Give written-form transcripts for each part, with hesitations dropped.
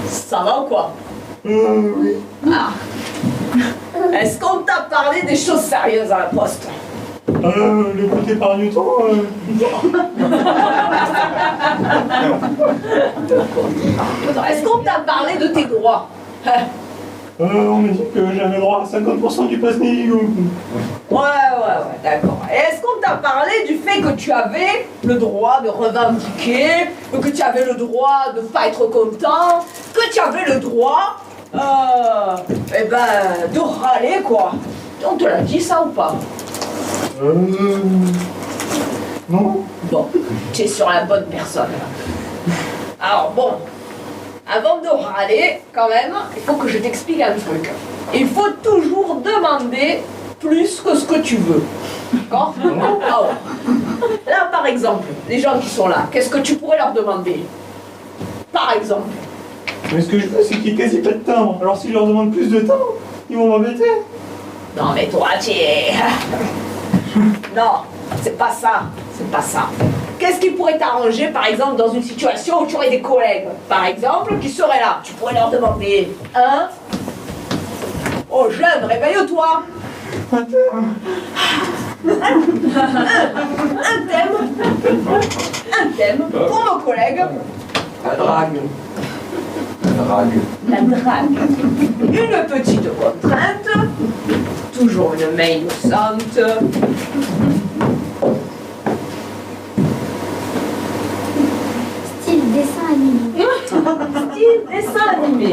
Ça va ou quoi? Oui. Ah. Est-ce qu'on t'a parlé des choses sérieuses à la poste? Le coup d'épargne-temps, Est-ce qu'on t'a parlé de tes droits? on m'a dit que j'avais droit à 50% du pass Navigo. Ouais, d'accord. Et est-ce qu'on t'a parlé du fait que tu avais le droit de revendiquer, que tu avais le droit de pas être content, que tu avais le droit, de râler, quoi? On te l'a dit ça ou pas? Non. Bon, tu es sur la bonne personne. Alors bon, avant de râler, quand même, il faut que je t'explique un truc. Il faut toujours demander plus que ce que tu veux. D'accord? Ah ouais. Là, par exemple, les gens qui sont là, qu'est-ce que tu pourrais leur demander? Par exemple. Mais ce que je veux, c'est qu'il n'y ait quasi pas de timbre. Alors si je leur demande plus de temps, ils vont m'embêter. Non mais toi, tu es... Non, c'est pas ça. C'est pas ça. Qu'est-ce qui pourrait t'arranger, par exemple, dans une situation où tu aurais des collègues, par exemple, qui seraient là? Tu pourrais leur demander, hein? Oh jeune, réveille-toi! Un thème pour nos collègues. La drague. La drague. Une petite contrainte. Toujours une main innocente. Style dessin animé. Style dessin animé.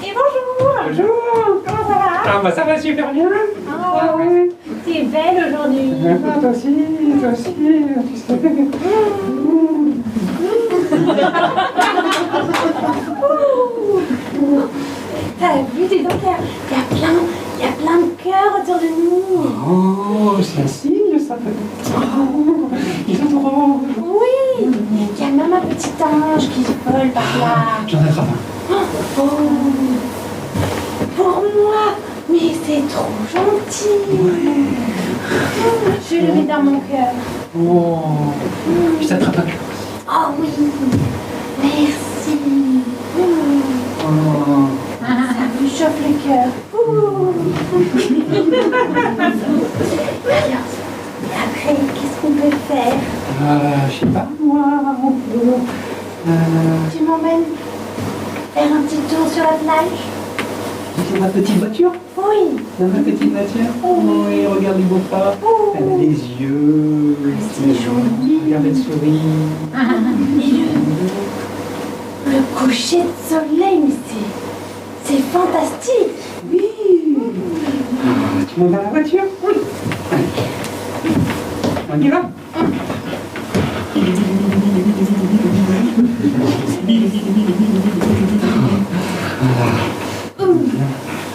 Et bonjour. Bonjour. Comment ça va? Ah bah ça va super bien. Ah oui. T'es belle aujourd'hui. Toi aussi, tu sais. T'as vu, dis donc, il y a plein de cœurs autour de nous. Oh, c'est un signe ça peut-être. Oh, ils sont trop. Oui, il y a même un petit ange qui vole par là. J'en attrape un. Oh, pour moi, mais c'est trop gentil. Je vais le mettre dans mon cœur. Oh, je t'attrape un cœur. Oh oui, merci. Oh. Ça me chauffe le cœur. Alors, après, qu'est-ce qu'on peut faire? Je sais pas moi. Tu m'emmènes faire un petit tour sur la plage? C'est ma petite voiture. Oui. C'est ma petite voiture. Oui, regarde les beaux pas. Elle a les yeux. C'est joli. Regarde, elle sourit. Et le coucher de soleil, mais c'est fantastique. Oui. Tu montes dans la voiture? Oui. On y va?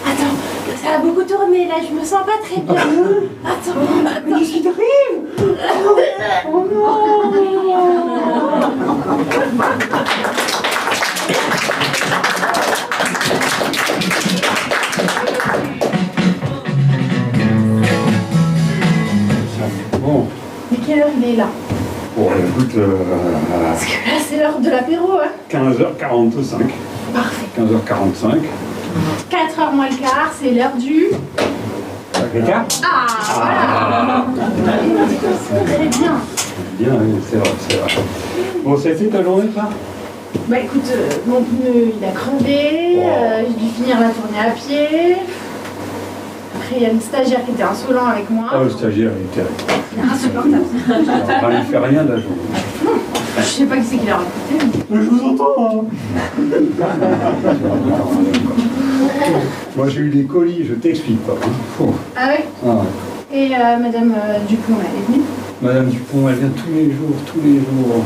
Attends, ça a beaucoup tourné là, je me sens pas très bien. Attends, Mais qu'est-ce qui t'arrive? Oh non! Bon. mais quelle heure il est là? Bon, écoute, Parce que là, c'est l'heure de l'apéro, hein. 15h45. Parfait. 15h45. 4h moins le quart, c'est l'heure du... L'écart? Ah, voilà. Très bien. Bien, oui, c'est vrai, c'est vrai. Bon, ça a été ta journée, ça? Bah écoute, mon pneu il a crevé, j'ai dû finir la tournée à pied. Après il y a une stagiaire qui était insolent avec moi. Oh, le stagiaire, il était Insupportable. enfin, il fait rien de la journée. Je sais pas qui c'est qui l'a raconté. Mais je vous entends. Moi, j'ai eu des colis, je t'explique pas. Hein. Oh. Ah ouais. Ah, ouais. Et Madame Dupont, elle est venue. Madame Dupont, elle vient tous les jours.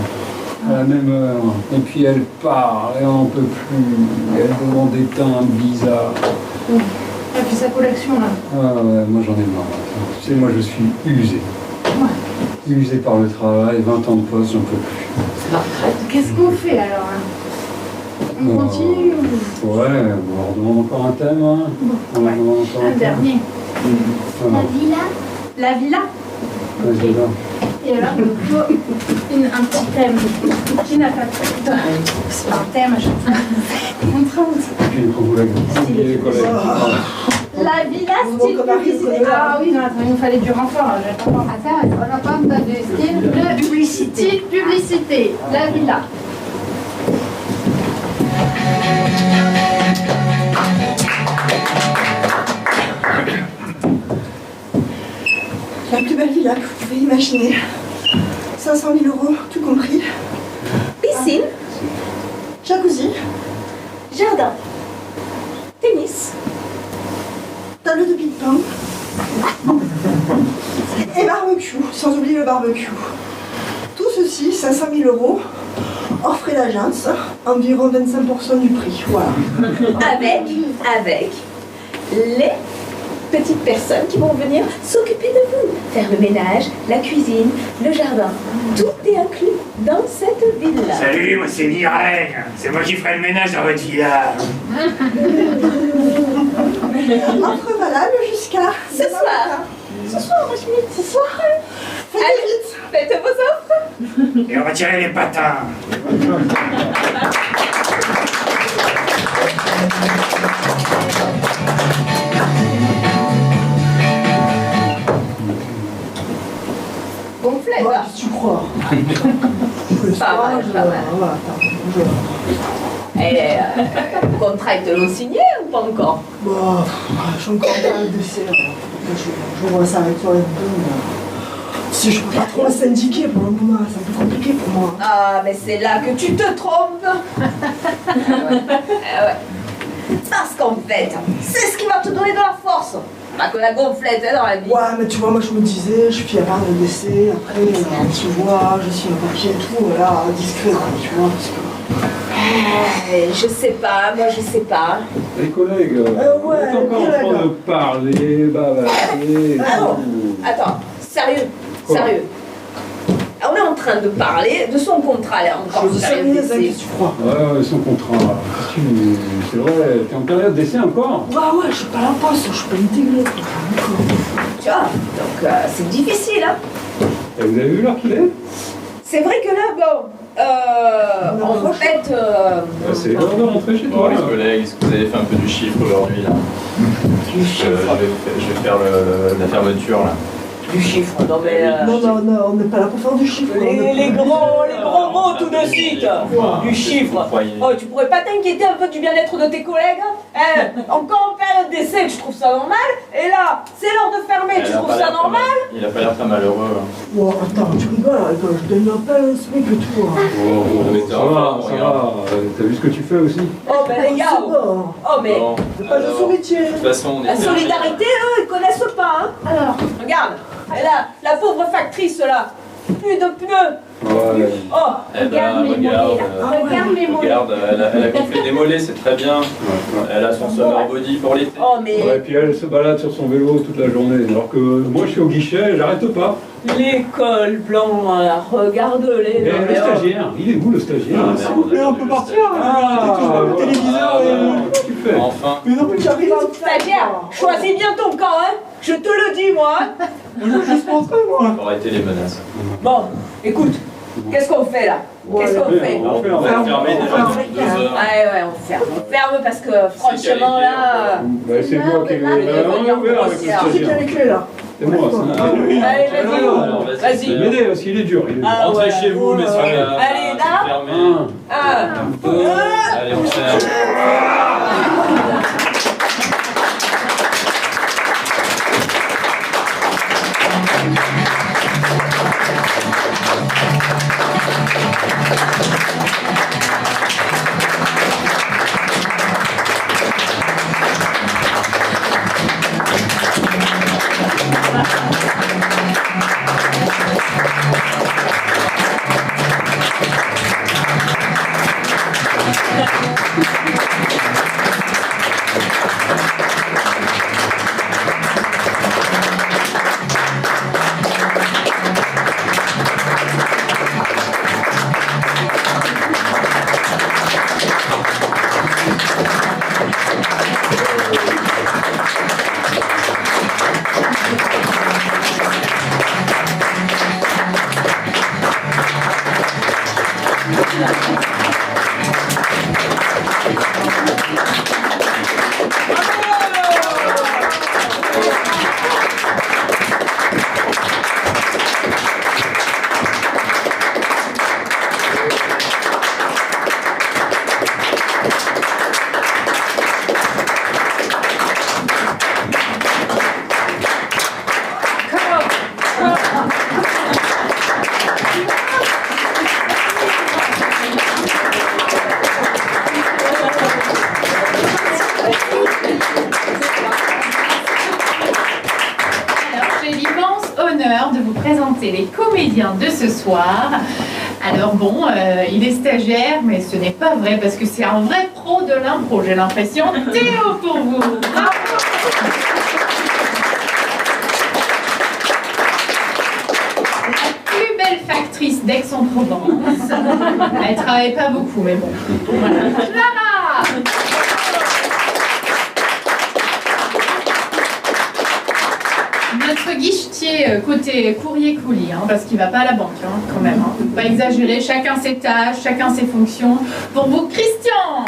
À la même heure. Et puis elle part, et on peut plus. Elle demande des teintes bizarres. Et puis sa collection là. Ah ouais, moi j'en ai marre. Tu sais, moi je suis usé. Ouais. Usé par le travail, 20 ans de poste, j'en peux plus. C'est la retraite. Qu'est-ce qu'on fait alors hein? On continue ou... Ouais, on leur demande encore un thème. Hein. On leur demande encore Un thème. dernier. La villa. La villa. Vas-y, là. Et alors, il nous faut un petit thème. Qui n'a pas de thème? C'est pas un thème à chaque fois. Puis les collègues. Les collègues. La villa style publicité. Ah oui, non, attends, il nous fallait du renfort. Là, je vais pas voir. Attends, on n'a pas de style de publicité. Style publicité. La villa. La plus belle villa que vous pouvez imaginer. 500 000 €, tout compris. Piscine, Jacuzzi, jardin, tennis. table de ping-pong. Et barbecue, sans oublier le barbecue. Tout ceci, 500 000 €, hors frais d'agence, environ 25% du prix. Voilà. Avec les petites personnes qui vont venir s'occuper de vous, faire le ménage, la cuisine, le jardin. Tout est inclus dans cette villa. Salut, moi c'est Mireille. C'est moi qui ferai le ménage dans votre villa. Offre valable jusqu'à Ce soir. Ce soir, Rachmit, ce soir. Faites vite. Faites vos offres. Et on va tirer les patins. Gonflette. Ouais, qu'est-ce que tu crois? Pas mal, pas mal. Voilà, attends, Et le contrat, ils te l'ont signé ou pas encore? Bah, je suis encore dans le dessert. Je vois ça avec toi un peu, mais si je peux pas trop me syndiquer pour le moment, c'est un peu compliqué pour moi. Ah, mais c'est là que tu te trompes. Ouais. Parce qu'en fait, c'est ce qui va te donner de la force. Pas que la gonflette dans la vie. Ouais, mais tu vois, moi je me disais, je suis fière d'un décès, après, tu vois, je suis un papier et tout, voilà, discret, quoi, tu vois, parce que... Je sais pas, moi je sais pas. Les collègues, ouais, vous êtes encore en train de parler, bavarder. Ah non, attends, sérieux, Quoi? sérieux. On est en train de parler de son contrat, là, encore Je suis période sérieuse, hein, d'essai. qu'est-ce que tu crois? Ouais, son contrat. C'est vrai, t'es en période d'essai encore? Bah ouais, je suis pas la poste, je suis pas intégrée, quoi. Tu vois, donc c'est difficile, hein. Et vous avez vu l'heure qu'il est? C'est vrai que là, bon, en fait, C'est l'heure de rentrer chez Bon, toi. les là. collègues, est-ce que vous avez fait un peu du chiffre aujourd'hui là je vais faire la fermeture là. du chiffre, non mais... Non, on n'est pas là pour faire du chiffre. Les gros mots tout de suite, du chiffre. Oh, tu pourrais pas t'inquiéter un peu du bien-être de tes collègues? Encore en période d'essai, je trouve ça normal. Et là, c'est l'heure de fermer, tu trouves ça normal? Il a pas l'air très malheureux. Bon, attends, tu rigoles, quand je donne l'appel, ce mec et tout. Hein. Oh, Mais ça t'es va, enfant, ça regarde. va. T'as vu ce que tu fais aussi? Oh, ben les gars, C'est bon. oh mais... Bon, C'est pas de alors, son métier. de toute façon, on est La solidarité, eux, ils connaissent pas, hein. Alors, Regarde, et là, la pauvre factrice, là, plus de pneus. Ouais. Oh, Eh ben, regarde mes mollets, là. Regarde mes mollets. regarde, elle a gonflé des mollets, c'est très bien. Elle a son summer body pour l'été. oh mais Ouais, et puis elle se balade sur son vélo toute la journée, alors que moi je suis au guichet, j'arrête pas. l'école blanc, là, regarde-les. Et non, le mais oh. stagiaire, il est où le stagiaire? Ah, S'il vous plaît, on peut partir. Ah, C'est toujours le téléviseur et... qu'est-ce que tu fais? Enfin, Mais non, mais j'arrive. Stagiaire, choisis bien ton camp, hein. Je te le dis, moi. Je veux juste rentrer, moi. faut arrêter les menaces. Bon, écoute, qu'est-ce qu'on fait là? Qu'est-ce qu'on fait? On va fermer déjà depuis 2 heures. Ouais, on ferme parce que franchement là... Bah, c'est moi qui ai là, il va on est venir ouvert avec le grossière. C'est qui a stagiaire. les clés, là? C'est moi, ça. Allez, Alors, vas-y, vas-y. vas-y. M'aider parce qu'il est dur. Il est dur. Ah, Rentrez ouais. chez vous, messieurs. Allez, là. C'est fermé. Un, Allez, on ferme. l'honneur de vous présenter les comédiens de ce soir. Alors bon, il est stagiaire, mais ce n'est pas vrai parce que c'est un vrai pro de l'impro, j'ai l'impression. Théo pour vous. Bravo. Factrice d'Aix-en-Provence. Elle travaille pas beaucoup, mais bon. Voilà. Clara. Notre guichetier côté courrier-colis, hein, parce qu'il va pas à la banque, hein, quand même. Hein. Faut pas exagérer, chacun ses tâches, chacun ses fonctions. Pour vous, Christian.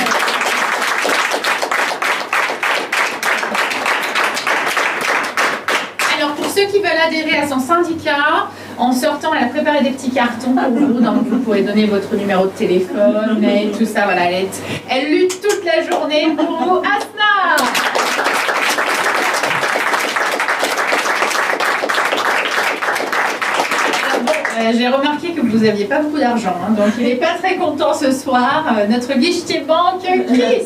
Alors, pour ceux qui veulent adhérer à son syndicat, en sortant, elle a préparé des petits cartons pour vous, donc vous pourrez donner votre numéro de téléphone, mail, tout ça, voilà. Elle lutte toute la journée pour vous. Asna. J'ai remarqué que vous n'aviez pas beaucoup d'argent, hein, donc il n'est pas très content ce soir. Notre guichetier banque, Chris.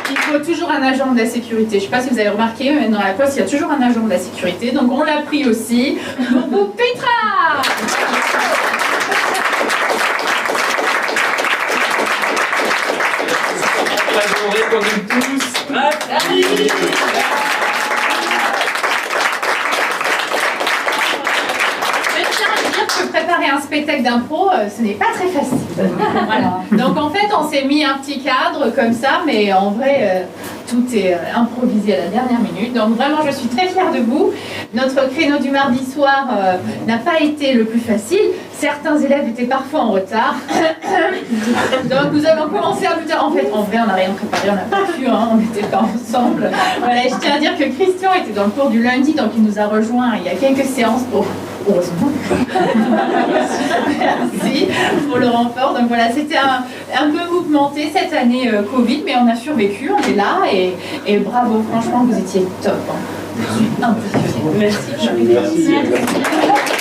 Il faut toujours un agent de la sécurité. Je ne sais pas si vous avez remarqué, mais dans la poste, il y a toujours un agent de la sécurité. Donc on l'a pris aussi. Pour vous, Petra. La journée qu'on aime tous. Merci. Préparer un spectacle d'impro, ce n'est pas très facile. Voilà. Donc en fait, on s'est mis un petit cadre comme ça, mais en vrai, tout est improvisé à la dernière minute. Donc vraiment, je suis très fière de vous. Notre créneau du mardi soir n'a pas été le plus facile. Certains élèves étaient parfois en retard. Donc nous avons commencé à plus tard. En fait, en vrai, on n'a rien préparé, on n'a pas pu, hein, on n'était pas ensemble. Voilà, je tiens à dire que Christian était dans le cours du lundi, donc il nous a rejoints il y a quelques séances pour... Heureusement. Merci pour le renfort. Donc voilà, c'était un peu mouvementé cette année Covid, mais on a survécu, on est là et bravo, franchement, vous étiez top. Hein. Je suis impressionnée. Merci. Merci.